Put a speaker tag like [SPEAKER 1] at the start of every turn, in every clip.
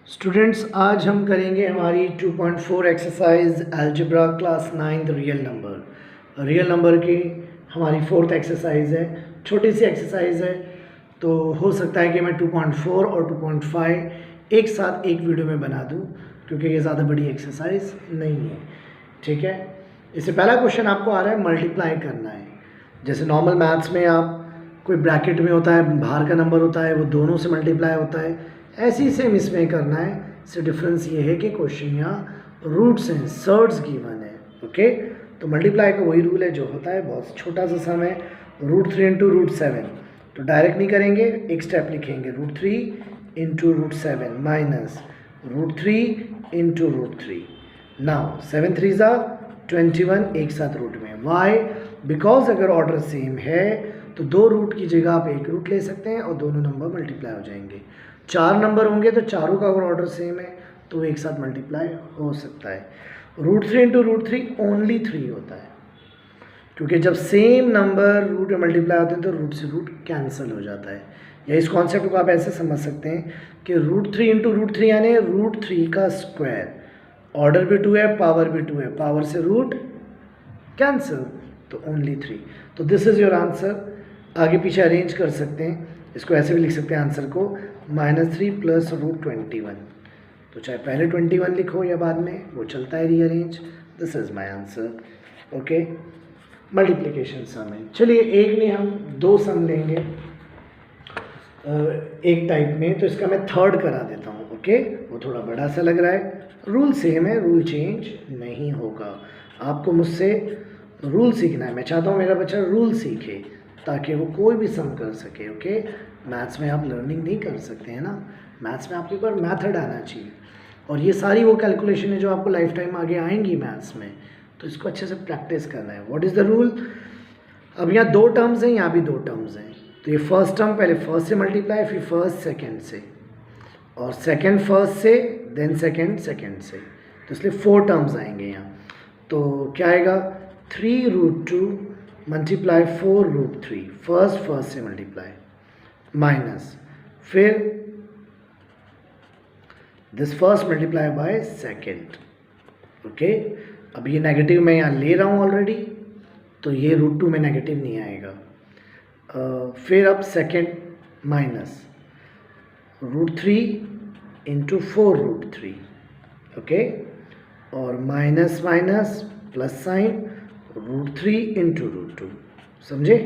[SPEAKER 1] Students, आज हम करेंगे हमारी 2.4 exercise algebra class 9 real number की हमारी 4th एक्सरसाइज है। छोटी सी एक्सरसाइज है, तो हो सकता है कि मैं 2.4 और 2.5 एक साथ एक वीडियो में बना दूं, क्योंकि ये ज़्यादा बड़ी एक्सरसाइज नहीं है। ठीक है, इससे पहला क्वेश्चन आपको आ रहा है मल्टीप्लाई करना है। जैसे नॉर्मल मैथ्स में आप कोई ब्रैकेट में होता है, बाहर का नंबर होता है, वो दोनों से मल्टीप्लाई होता है, ऐसे ही सेम इसमें करना है। इससे डिफरेंस ये है कि क्वेश्चन यहाँ रूट्स हैं, सर्ड्स गिवन है। ओके, तो मल्टीप्लाई का वही रूल है जो होता है, बहुत छोटा सा सम है, √3 इंटू √7। तो डायरेक्ट नहीं करेंगे, एक स्टेप लिखेंगे, √3 इंटू √7 माइनस √3 इंटू √3। नाउ 7 3 21 एक साथ रूट में। वाई? बिकॉज अगर ऑर्डर सेम है तो दो रूट की जगह आप एक रूट ले सकते हैं और दोनों नंबर मल्टीप्लाई हो जाएंगे। 4 नंबर होंगे तो चारों का अगर ऑर्डर सेम है तो एक साथ मल्टीप्लाई हो सकता है। √3 इंटू √3 ओनली 3 होता है, क्योंकि जब सेम नंबर रूट में मल्टीप्लाई होते हैं तो रूट से रूट कैंसिल हो जाता है। या इस कॉन्सेप्ट को आप ऐसे समझ सकते हैं कि √3 इंटू √3 यानी √3 का स्क्वायर, ऑर्डर भी 2 है, पावर भी 2 है, पावर से रूट कैंसिल, तो ओनली 3। तो दिस इज़ योर आंसर। आगे पीछे अरेंज कर सकते हैं, इसको ऐसे भी लिख सकते हैं आंसर को, -3 प्लस √21। तो चाहे पहले 21 लिखो या बाद में, वो चलता है rearrange. This is my answer. Okay, multiplication sum है। चलिए एक नहीं, हम 2 सम लेंगे एक टाइप में, तो इसका मैं थर्ड करा देता हूँ। ओके, वो थोड़ा बड़ा सा लग रहा है, रूल सेम है, रूल चेंज नहीं होगा। आपको मुझसे रूल सीखना है, मैं चाहता हूँ मेरा बच्चा रूल सीखे ताकि वो कोई भी सम कर सके। ओके, मैथ्स में आप लर्निंग नहीं कर सकते हैं ना, मैथ्स में आपके ऊपर मैथड आना चाहिए, और ये सारी वो कैलकुलेशन है जो आपको लाइफ टाइम आगे आएंगी मैथ्स में, तो इसको अच्छे से प्रैक्टिस करना है। What is the rule? अब यहाँ 2 टर्म्स हैं, यहाँ भी 2 टर्म्स हैं, तो ये फर्स्ट टर्म पहले फर्स्ट से मल्टीप्लाई, फिर फर्स्ट सेकेंड से, और सेकेंड फर्स्ट से, देन सेकेंड सेकेंड से, तो इसलिए 4 टर्म्स आएंगे यहाँ। तो क्या आएगा? 3√2 मल्टीप्लाई 4√3, फर्स्ट से मल्टीप्लाई, माइनस फिर this first multiply by second. Okay, अब ये नेगेटिव मैं यहाँ ले रहा हूँ ऑलरेडी, तो ये √2 में नेगेटिव नहीं आएगा। फिर अब सेकेंड माइनस √3 इंटू 4√3। ओके, और minus minus plus sign √3 into √2। समझे?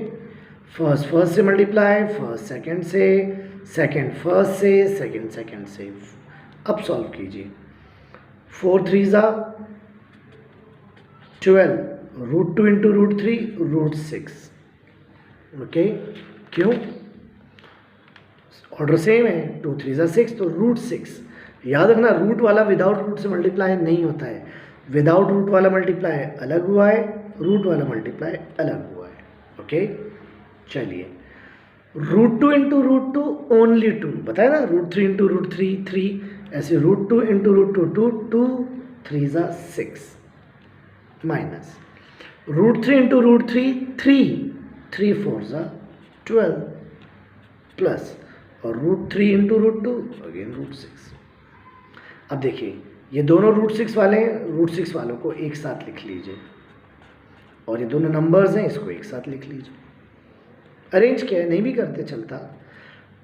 [SPEAKER 1] फर्स्ट से मल्टीप्लाई, फर्स्ट सेकेंड से, सेकेंड फर्स्ट से, सेकेंड सेकेंड से। अब सॉल्व कीजिए। 4 3 12, √2 इंटू √3 √6। ओके, क्यों? ऑर्डर सेम है, 2 3 6, तो √6। याद रखना, रूट वाला विदाउट रूट से मल्टीप्लाई नहीं होता है, विदाउट रूट वाला मल्टीप्लाई अलग हुआ है, रूट वाला मल्टीप्लाई अलग हुआ है। ओके, चलिए, √2 इंटू √2 ओनली 2, बताया ना, √3 इंटू √3 3, ऐसे √2 इंटू √2 2, 2 3 6, माइनस √3 इंटू √3 3, 3 4 12, प्लस और √3 इंटू √2 अगेन √6। अब देखिए, ये दोनों √6 वाले हैं, √6 वालों को एक साथ लिख लीजिए, और ये दोनों नंबर्स हैं, इसको एक साथ लिख लीजिए। अरेंज किया है, नहीं भी करते चलता।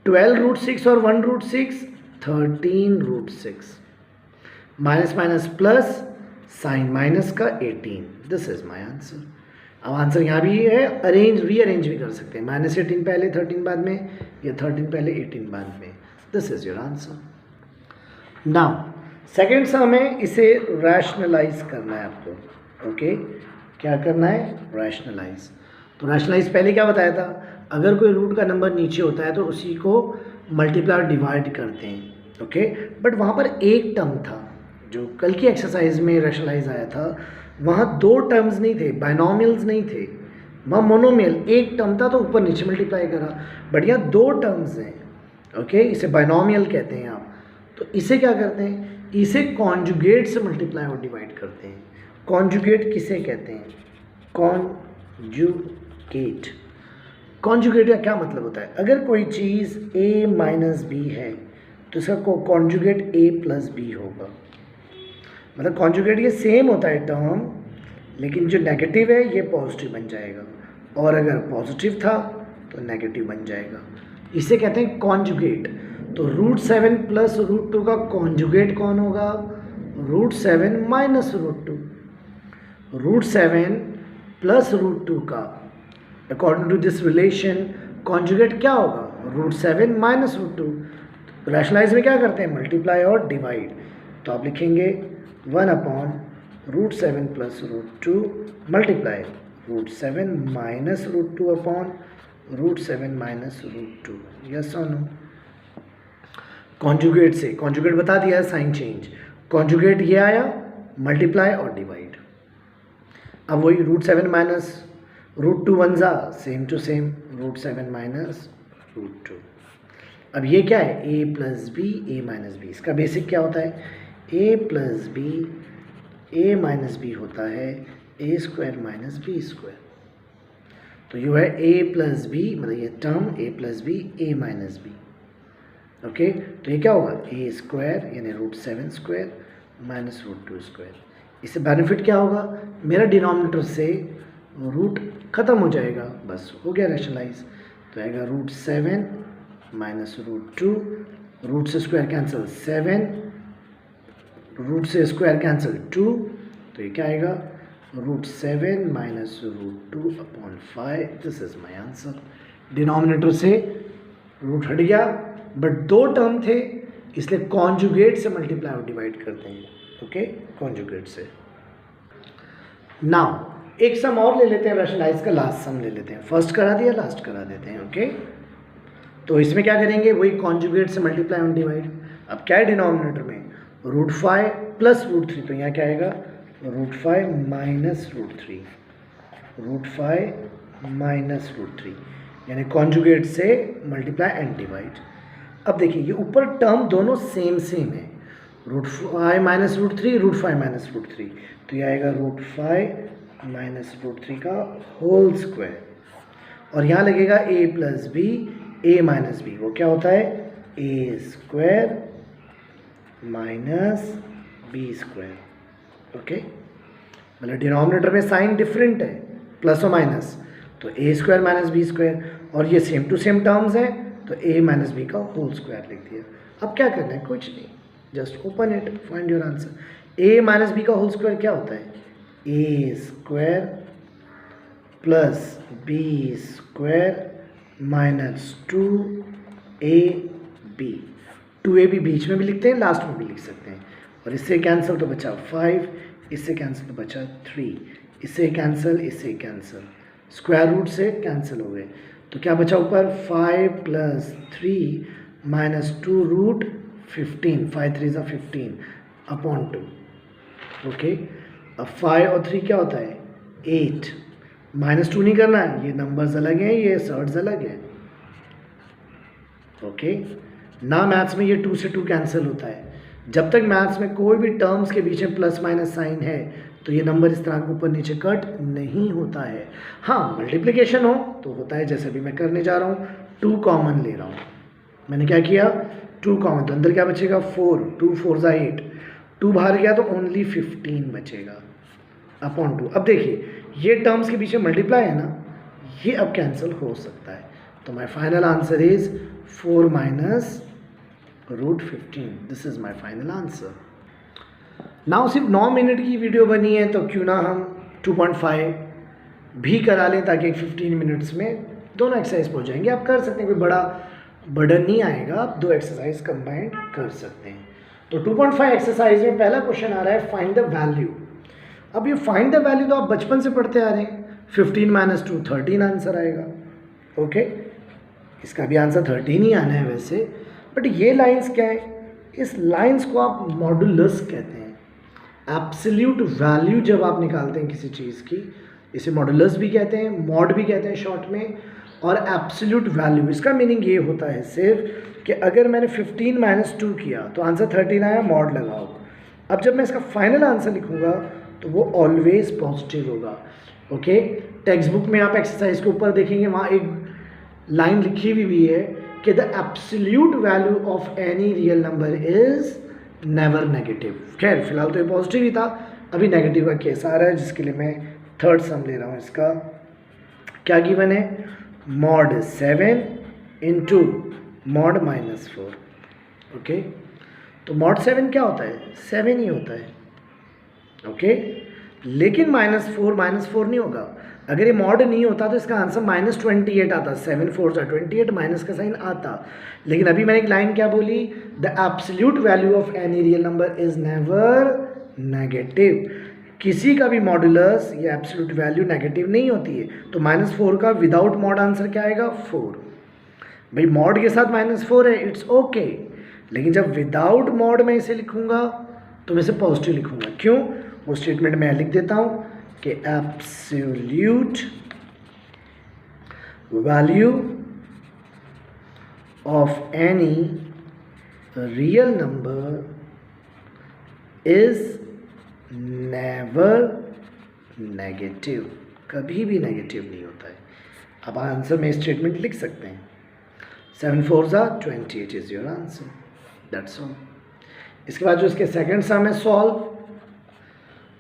[SPEAKER 1] 12√6 और 1√6, 13√6, minus minus plus, sign minus का 18। This is my answer. अब आंसर यहाँ भी है, अरेंज रीअरेंज भी कर सकते हैं, -18 पहले 13 बाद में, या 13 पहले 18 बाद में। This is your answer. Now second sum है, इसे रैशनलाइज करना है आपको। ओके, क्या करना है? रैशनलाइज। तो रैशनलाइज पहले क्या बताया था, अगर कोई रूट का नंबर नीचे होता है तो उसी को मल्टीप्लाई और डिवाइड करते हैं। ओके, बट वहाँ पर एक टर्म था, जो कल की एक्सरसाइज में रैशनलाइज आया था, वहाँ 2 टर्म्स नहीं थे, बाइनोमियल्स नहीं थे, वहाँ मोनोमियल एक टर्म था, तो ऊपर नीचे मल्टीप्लाई करा। बट यहाँ 2 टर्म्स हैं। ओके, इसे बाइनोमियल कहते हैं आप। तो इसे क्या करते हैं, इसे कॉन्जुगेट से मल्टीप्लाई और डिवाइड करते हैं। कॉन्जुगेट किसे कहते हैं? कॉन्जुगेट। कॉन्जुगेट का क्या मतलब होता है? अगर कोई चीज़ a - b है तो इसका कॉन्जुगेट ए प्लस बी होगा। मतलब कॉन्जुगेट ये सेम होता है टर्म, लेकिन जो नेगेटिव है ये पॉजिटिव बन जाएगा, और अगर पॉजिटिव था तो नेगेटिव बन जाएगा। इसे कहते हैं कॉन्जुगेट। तो √7 प्लस √2 का कॉन्जुगेट कौन होगा? √7 माइनस √2। √7 प्लस √2 का according to this relation conjugate क्या होगा? √7 माइनस √2। रैशनलाइज में क्या करते हैं? मल्टीप्लाई और डिवाइड। तो आप लिखेंगे 1/√7 plus √2 multiply √7 minus √2 upon √7 minus √2। Yes और नो? कॉन्जुगेट से कॉन्जुगेट बता दिया है, साइन चेंज। कॉन्जुगेट ये आया, मल्टीप्लाई और डिवाइड। अब वही √7 माइनस √2 वन जा सेम टू सेम, √7 माइनस √2। अब ये क्या है? a plus b a minus b. इसका बेसिक क्या होता है? a plus b a minus b होता है a square minus b square. तो ये है a प्लस बी, मतलब ये term a plus b a minus b. Okay, तो ये क्या होगा? a स्क्वायर यानी √7 स्क्वायर माइनस √2 स्क्वायर। इससे बेनिफिट क्या होगा? मेरा डिनोमिनेटर से रूट ख़त्म हो जाएगा, बस हो गया रैशनलाइज। तो आएगा √7 माइनस √2, रूट से स्क्वायर कैंसिल 7, रूट से स्क्वायर कैंसिल 2, तो ये क्या आएगा? √7 minus √2 upon 5। This is my answer. Denominator से रूट हट गया, बट दो टर्म थे इसलिए कॉन्जुगेट से मल्टीप्लाई और डिवाइड करते हैं। ओके, कॉन्जुगेट से। नाउ एक सम और ले लेते हैं, रैशनलाइज का लास्ट सम ले लेते हैं। फर्स्ट करा दिया, लास्ट करा देते हैं। ओके, तो इसमें क्या करेंगे? वही कॉन्जुगेट से मल्टीप्लाई और डिवाइड। अब क्या है डिनोमिनेटर में? √5 प्लस √3, तो यहाँ क्या आएगा? √5 माइनस √3, √5 माइनस √3, यानी कॉन्जुगेट से मल्टीप्लाई एंड डिवाइड। अब देखिए ये ऊपर टर्म दोनों सेम सेम है, √5 माइनस √3, √5 माइनस √3, तो ये आएगा √5 माइनस √3 का होल स्क्वायर। और यहाँ लगेगा a plus b a minus b, वो क्या होता है? a square minus b square. Okay, मतलब डिनोमिनेटर में साइन डिफरेंट है, प्लस और माइनस, तो a square minus b square, और ये सेम टू सेम टर्म्स हैं, तो a माइनस बी का होल स्क्वायर लिख दिया। अब क्या करना है? कुछ नहीं, just open it, find your answer. a minus b का होल स्क्वायर क्या होता है? a square plus b square minus 2ab। 2ab बीच में भी लिखते हैं, लास्ट में भी लिख सकते हैं। और इससे कैंसिल तो बचा 5, इससे कैंसिल तो बचा 3, इससे कैंसिल, इससे कैंसिल, स्क्वायर रूट से कैंसिल हो गए, तो क्या बचा ऊपर? 5 प्लस 3 माइनस 2√15, 5 3 ज़ा 15 अपॉन 2। ओके, अब 5 और 3 क्या होता है? 8। माइनस 2 नहीं करना है, ये नंबर्स अलग हैं, ये सर्ट्स अलग हैं। ओके, ना मैथ्स में ये 2 से 2 कैंसिल होता है। जब तक मैथ्स में कोई भी टर्म्स के बीच में प्लस माइनस साइन है तो ये नंबर इस तरह के ऊपर नीचे कट नहीं होता है। हाँ, मल्टीप्लिकेशन हो तो होता है, जैसे भी मैं करने जा रहा हूँ। 2 कॉमन ले रहा हूँ, मैंने क्या किया? 2 कॉमन, तो अंदर क्या बचेगा? 4, 2 4 ज़ा 8, 2 बाहर गया तो ओनली 15 बचेगा अपॉन 2। अब देखिए ये टर्म्स के पीछे मल्टीप्लाई है ना, ये अब कैंसिल हो सकता है। तो my final answer is 4 minus √15। This is my final answer. Now सिर्फ 9 मिनट की वीडियो बनी है, तो क्यों ना हम 2.5 भी करा लें, ताकि 15 मिनट्स में दोनों एक्सरसाइज पहुँच जाएंगे। आप कर सकते हैं, कोई बड़ा बर्डन नहीं आएगा, आप 2 एक्सरसाइज कंबाइंड कर सकते हैं। तो 2.5 एक्सरसाइज में पहला क्वेश्चन आ रहा है फाइंड द वैल्यू। अब ये फाइंड द वैल्यू तो आप बचपन से पढ़ते आ रहे हैं, 15 माइनस 2 13 आंसर आएगा। ओके, इसका भी आंसर 13 ही आना है वैसे, बट ये लाइंस क्या है? इस लाइंस को आप मॉडुलस कहते हैं। एब्सोल्यूट वैल्यू जब आप निकालते हैं किसी चीज़ की, इसे मॉडुलस भी कहते हैं, मॉड भी कहते हैं शॉर्ट में, और एब्सोल्यूट वैल्यू इसका मीनिंग ये होता है सिर्फ कि अगर मैंने 15 माइनस 2 किया तो आंसर 13 आया, मॉड लगाओ। अब जब मैं इसका फाइनल आंसर लिखूंगा तो वो ऑलवेज पॉजिटिव होगा। ओके, टेक्स्ट बुक में आप एक्सरसाइज के ऊपर देखेंगे, वहाँ एक लाइन लिखी हुई है कि the absolute value of any real number is never negative. खैर फिलहाल तो ये पॉजिटिव ही था, अभी नेगेटिव का केस आ रहा है जिसके लिए मैं थर्ड सम ले रहा हूँ। इसका क्या गिवन है, मॉड 7 इंटू मॉड -4। ओके, तो मॉड 7 क्या होता है, 7 ही होता है। ओके, लेकिन -4 नहीं होगा। अगर ये मॉड नहीं होता तो इसका आंसर -28 आता, 7 4 28, माइनस का साइन आता। लेकिन अभी मैंने एक लाइन क्या बोली, the absolute value of any real number is never negative. किसी का भी मॉडुलस या एब्सोल्यूट वैल्यू नेगेटिव नहीं होती है। तो -4 का विदाउट मॉड आंसर क्या आएगा, 4। भाई मॉड के साथ -4 है, इट्स ओके, लेकिन जब विदाउट मॉड में इसे लिखूंगा तो मैं इसे पॉजिटिव लिखूंगा। क्यों, वो स्टेटमेंट मैं लिख देता हूं कि absolute value of any real number is never negative. कभी भी नेगेटिव नहीं होता है। अब आंसर में स्टेटमेंट लिख सकते हैं, 7 4 28 is your answer, that's all. इसके बाद जो इसके सेकंड सम है सॉल्व,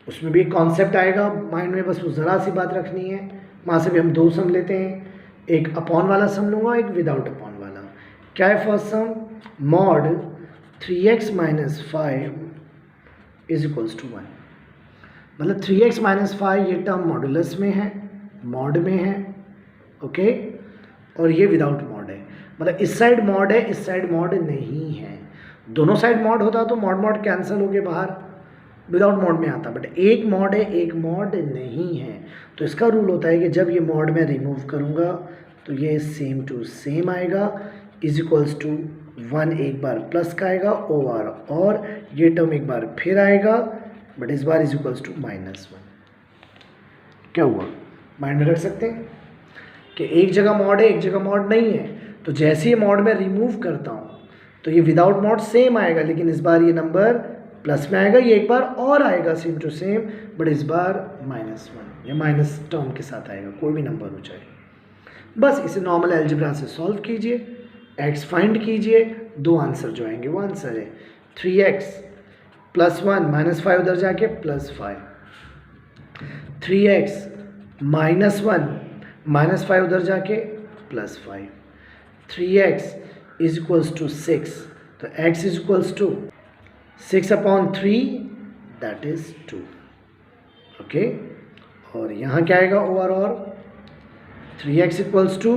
[SPEAKER 1] उसमें भी एक कॉन्सेप्ट आएगा माइंड में, बस वो ज़रा सी बात रखनी है। वहाँ से भी हम 2 सम लेते हैं, एक अपॉन वाला सम लूँगा, एक विदाउट अपॉन वाला। क्या है first sum, mod 3x - 5 is equals to 1। मतलब 3x - 5 ये टर्म मॉडुलस में है, मॉड में है। ओके, और ये विदाउट मॉड है। मतलब इस साइड मॉड है, इस साइड मॉड नहीं है। दोनों साइड मॉड होता तो मॉड कैंसिल हो गए बाहर, विदाउट मॉड में आता। बट एक मॉड है, एक मॉड नहीं है। तो इसका रूल होता है कि जब ये मॉड में रिमूव करूँगा तो ये सेम टू सेम आएगा, इज इक्वल्स टू 1 एक बार प्लस का आएगा ओवर, और ये टर्म एक बार फिर आएगा, बट इस बार इज इक्वल्स टू -1। क्या हुआ, माइंड में रख सकते हैं कि एक जगह मॉड है, एक जगह मॉड नहीं है। तो जैसे ही मॉड में रिमूव करता हूँ तो ये विदाउट मॉड सेम आएगा, लेकिन इस बार ये नंबर प्लस में आएगा, ये एक बार और आएगा सेम टू सेम, बट इस बार -1 या माइनस टर्म के साथ आएगा, कोई भी नंबर हो जाए। बस इसे नॉर्मल अलजेब्रा से सॉल्व कीजिए, x फाइंड कीजिए, 2 आंसर जो आएंगे वो आंसर है 3x + 1 -5 उधर जाके +5, 3x - 1 -5 उधर जाके +5, 3x इज इक्वल्स टू 6। तो x is equals to 6/3 that is 2। Okay, और यहाँ क्या आएगा ओवर, और 3x इक्वल्स टू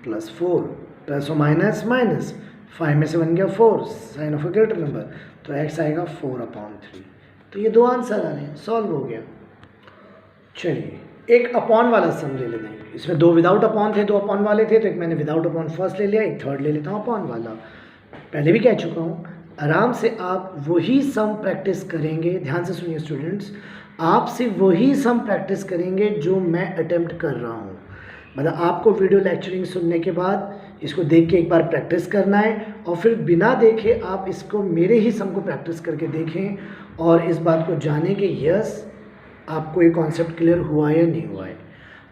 [SPEAKER 1] +4, प्लस और माइनस, 5 में से बन गया 4, sign of a greater number, तो x आएगा 4/3। तो ये 2 आंसर आ रहे हैं, सॉल्व हो गया। चलिए एक अपॉन वाला सम ले लेते हैं। इसमें 2 विदाउट अपॉन थे, 2 अपॉन वाले थे, तो एक मैंने विदाउट अपॉन फर्स्ट ले लिया, एक थर्ड ले लेता हूँ अपॉन वाला। पहले भी कह चुका हूँ, आराम से आप वही सम प्रैक्टिस करेंगे। ध्यान से सुनिए स्टूडेंट्स, आप सिर्फ वही सम प्रैक्टिस करेंगे जो मैं अटेम्प्ट कर रहा हूँ। मतलब आपको वीडियो लेक्चरिंग सुनने के बाद इसको देख के एक बार प्रैक्टिस करना है, और फिर बिना देखे आप इसको मेरे ही सम को प्रैक्टिस करके देखें, और इस बात को जानें कि यस आपको ये कॉन्सेप्ट क्लियर हुआ या नहीं हुआ है।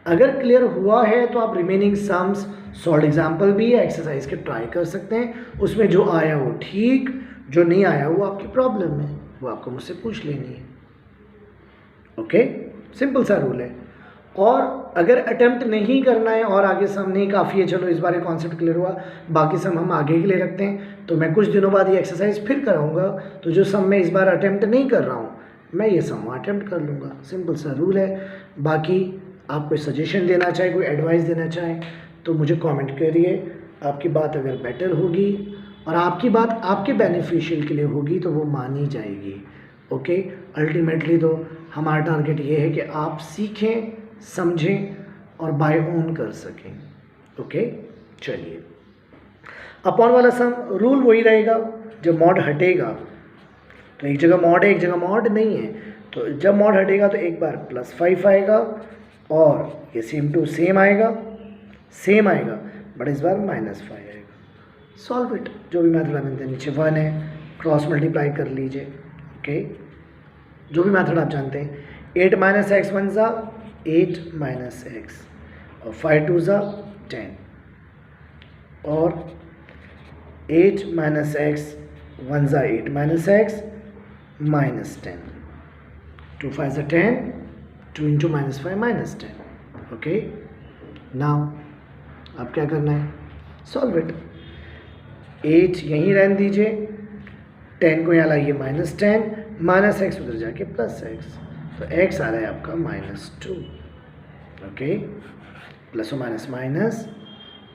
[SPEAKER 1] अगर क्लियर हुआ है तो आप रिमेनिंग सम्स, सॉल्व एग्जाम्पल भी है, एक्सरसाइज के ट्राई कर सकते हैं। उसमें जो आया वो ठीक, जो नहीं आया वो आपकी प्रॉब्लम है, वो आपको मुझसे पूछ लेनी है। ओके, सिंपल सा रूल है। और अगर अटेम्प्ट नहीं करना है और आगे सम नहीं, काफ़ी है, चलो इस बार कॉन्सेप्ट क्लियर हुआ, बाकी सम हम आगे के लिए रखते हैं। तो मैं कुछ दिनों बाद ये एक्सरसाइज फिर कराऊंगा, तो जो सम मैं इस बार अटेम्प्ट नहीं कर रहा हूँ मैं ये सम अटेम्प्ट कर लूँगा। सिंपल सा रूल है। बाकी आप कोई सजेशन देना चाहे, कोई एडवाइस देना चाहें तो मुझे कमेंट करिए। आपकी बात अगर बेटर होगी और आपकी बात आपके बेनिफिशियल के लिए होगी तो वो मानी जाएगी। ओके, अल्टीमेटली तो हमारा टारगेट ये है कि आप सीखें, समझें और बाय ओन कर सकें। ओके, चलिए अपॉन वाला सम रूल वही रहेगा। जब मॉड हटेगा तो एक जगह मॉड है, एक जगह मॉड नहीं है, तो जब मॉड हटेगा तो एक बार +5 आएगा और ये सेम टू सेम आएगा, बट इस बार -5 आएगा। सॉल्व इट, जो भी मैथड हमें नीचे 1 है, क्रॉस मल्टीप्लाई कर लीजिए। ओके, जो भी मैथड आप जानते हैं। 8 - x 1 ज़ा 8 - x और 5 2 ज़ा 10 और 8 minus x, 1 is 8 minus x, minus 10. 2 5 is 10, 2 into minus 5 minus 10. Okay, now अब क्या करना है, सॉल्व इट. 8 यहीं रहने दीजिए, 10 को यहाँ लाइए माइनस 10, माइनस एक्स उधर जाके प्लस एक्स, तो x आ रहा है आपका -2. ओके, प्लस और माइनस माइनस,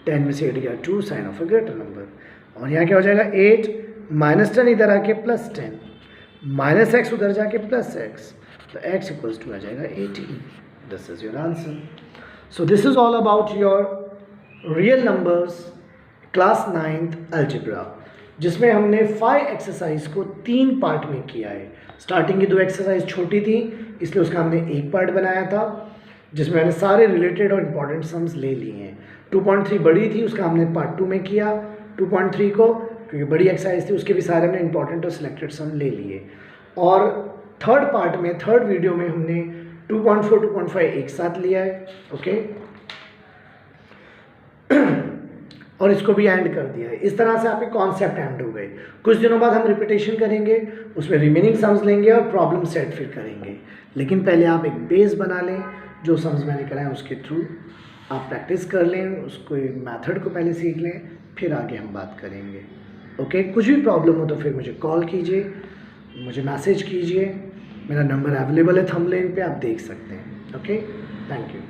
[SPEAKER 1] 10 में से 8 गया 2, sign of a greater number. और यहाँ क्या हो जाएगा, 8 माइनस 10 इधर आके प्लस 10, माइनस एक्स उधर जाके प्लस एक्स, तो x इक्वल्स टू आ जाएगा 18. This is your answer. So this is all about your real numbers class 9th algebra, जिसमें हमने 5 एक्सरसाइज को 3 पार्ट में किया है. स्टार्टिंग की 2 एक्सरसाइज छोटी थी, इसलिए उसका हमने एक पार्ट बनाया था, जिसमें मैंने सारे रिलेटेड और इम्पॉर्टेंट सम्स ले लिए हैं. 2.3 बड़ी थी, उसका हमने पार्ट 2 में किया. 2.3 को, क्योंकि बड़ी एक्सरसाइज थी, उसके भी सारे हमने इंपॉर्टेंट और सिलेक्टेड सम ले लिए. और थर्ड पार्ट में, थर्ड वीडियो में हमने 2.4 2.5 एक साथ लिया है. ओके, और इसको भी एंड कर दिया है. इस तरह से आपके कॉन्सेप्ट एंड हो गए. कुछ दिनों बाद हम रिपीटेशन करेंगे, उसमें रिमेनिंग सम्स लेंगे और प्रॉब्लम सेट फिर करेंगे. लेकिन पहले आप एक बेस बना लें, जो सम्स मैंने कराए उसके थ्रू आप प्रैक्टिस कर लें, उसको मेथड को पहले सीख लें, फिर आगे हम बात करेंगे. ओके, कुछ भी प्रॉब्लम हो तो फिर मुझे कॉल कीजिए, मुझे मैसेज कीजिए. मेरा नंबर अवेलेबल है थंबनेल पे, आप देख सकते हैं. Okay, thank you.